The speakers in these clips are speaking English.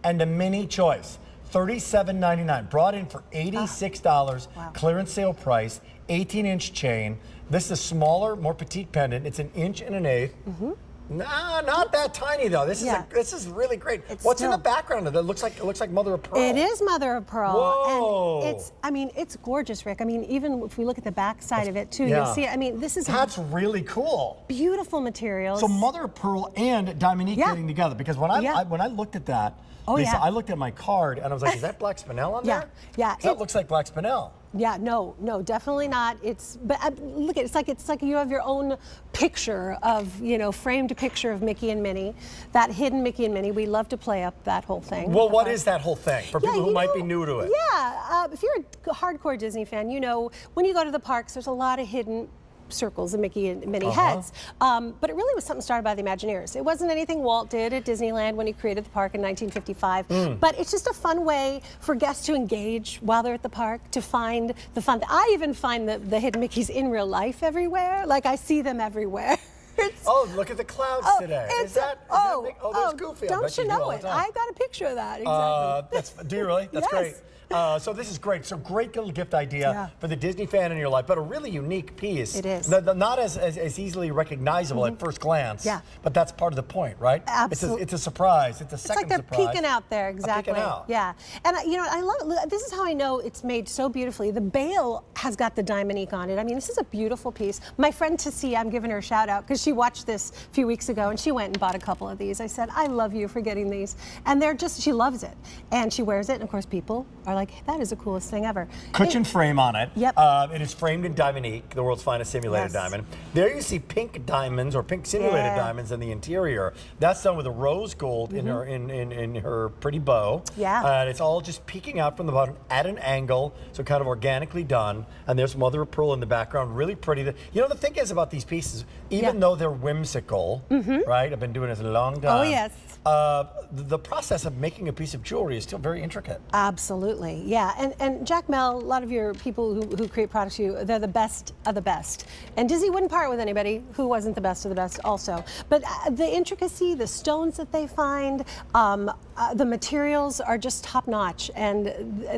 and the mini choice. $37.99, brought in for $86, clearance sale price, 18-inch chain. This is a smaller, more petite pendant. It's 1.125 inches. Nah, not that tiny though. This is really great. What's in the background of it? It looks like mother of pearl. It is mother of pearl. Whoa. And it's gorgeous, Rick. I mean, even if we look at the back side of it too, you'll see it. I mean, this is that's really cool. Beautiful materials. So mother of pearl and Dominique getting together, because when I looked at that, I looked at my card and I was like, is that black spinel on there? Yeah. That looks like black spinel. Yeah, no, definitely not. But look, it's like you have your own picture of, framed picture of Mickey and Minnie, that hidden Mickey and Minnie. We love to play up that whole thing. Well, what is that whole thing for people who might be new to it? Yeah, if you're a hardcore Disney fan, when you go to the parks, there's a lot of hidden circles of Mickey and Minnie heads. But it really was something started by the Imagineers. It wasn't anything Walt did at Disneyland when he created the park in 1955. But it's just a fun way for guests to engage while they're at the park, to find the fun. I even find the hidden Mickeys in real life everywhere. Like, I see them everywhere. Look at the clouds today. There's Goofy. Don't you know it? I got a picture of that. Exactly. Do you really? That's great. So this is great. So great little gift idea for the Disney fan in your life, but a really unique piece. It is. Not as easily recognizable at first glance. Yeah. But that's part of the point, right? Absolutely. It's a surprise. It's a second surprise. It's like they're peeking out there. Exactly. Peeking out. Yeah. And I love it. This is how I know it's made so beautifully. The bail has got the Dominique on it. I mean, this is a beautiful piece. My friend Tessie, I'm giving her a shout out because she watched this a few weeks ago and she went and bought a couple of these. I said, I love you for getting these. And she loves it. And she wears it. And of course, people are like, that is the coolest thing ever. Cushion frame on it. Yep. It is framed in Dominique, the world's finest simulated diamond. There you see pink diamonds or pink simulated diamonds in the interior. That's done with a rose gold in her pretty bow. Yeah. And it's all just peeking out from the bottom at an angle, so kind of organically done. And there's mother of pearl in the background, really pretty. The thing is about these pieces, even though they're whimsical, right? I've been doing this a long time. Oh, yes. The process of making a piece of jewelry is still very intricate. Absolutely, yeah. And Jack Mel, a lot of your people who create products for you, they're the best of the best. And Disney wouldn't part with anybody who wasn't the best of the best also. But the intricacy, the stones that they find, the materials are just top notch. And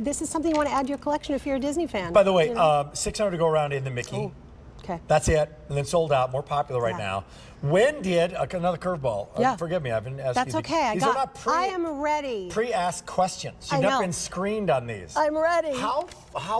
this is something you want to add to your collection if you're a Disney fan. By the way, 600 to go around in the Mickey. Oh, okay. That's it, and then sold out, more popular right now. When did, another curveball, forgive me, I've been asking That's okay, I am ready. Pre-asked questions. You've not been screened on these. I'm ready. How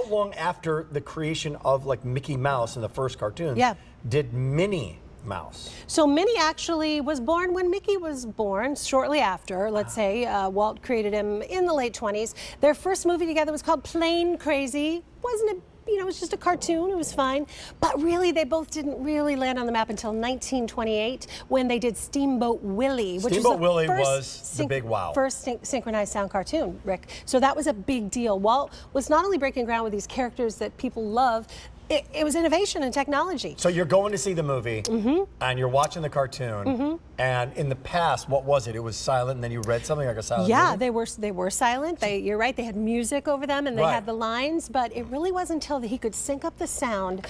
long after the creation of like Mickey Mouse in the first cartoon did Minnie Mouse? So Minnie actually was born when Mickey was born, shortly after, let's say. Walt created him in the late 20s. Their first movie together was called Plain Crazy. Wasn't it? It was just a cartoon, it was fine. But really, they both didn't really land on the map until 1928 when they did Steamboat Willie, which was the big wow. First synchronized sound cartoon, Rick. So that was a big deal. Walt was not only breaking ground with these characters that people love, it was innovation and technology. So you're going to see the movie, and you're watching the cartoon, and in the past, what was it? It was silent, and then you read something like a silent movie? they were silent. You're right, they had music over them, and they had the lines, but it really wasn't until he could sync up the sound.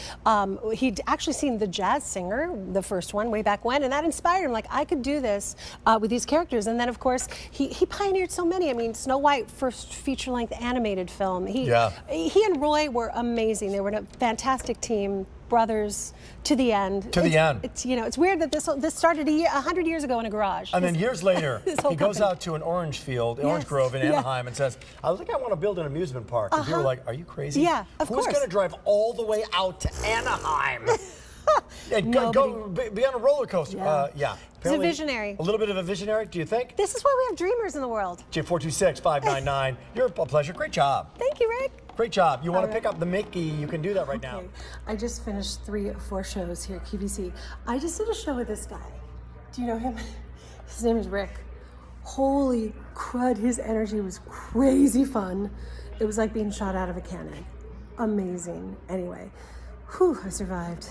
He'd actually seen The Jazz Singer, the first one, way back when, and that inspired him, like, I could do this with these characters. And then, of course, he pioneered so many. I mean, Snow White, first feature-length animated film. He and Roy were amazing. They were a fantastic team, brothers to the end. It's weird that this started 100 years ago in a garage. And then years later, he goes out to an orange field, Orange Grove in Anaheim, and says, I think I want to build an amusement park. And people are like, are you crazy? Yeah, of course. Who's going to drive all the way out to Anaheim? And go be on a roller coaster. He's a visionary. A little bit of a visionary, do you think? This is why we have dreamers in the world. J426-599. You're a pleasure. Great job. Thank you, Rick. Great job. You want to pick up the Mickey, you can do that right now. I just finished 3 or 4 shows here at QVC. I just did a show with this guy. Do you know him? His name is Rick. Holy crud, his energy was crazy fun. It was like being shot out of a cannon. Amazing. Anyway, I survived.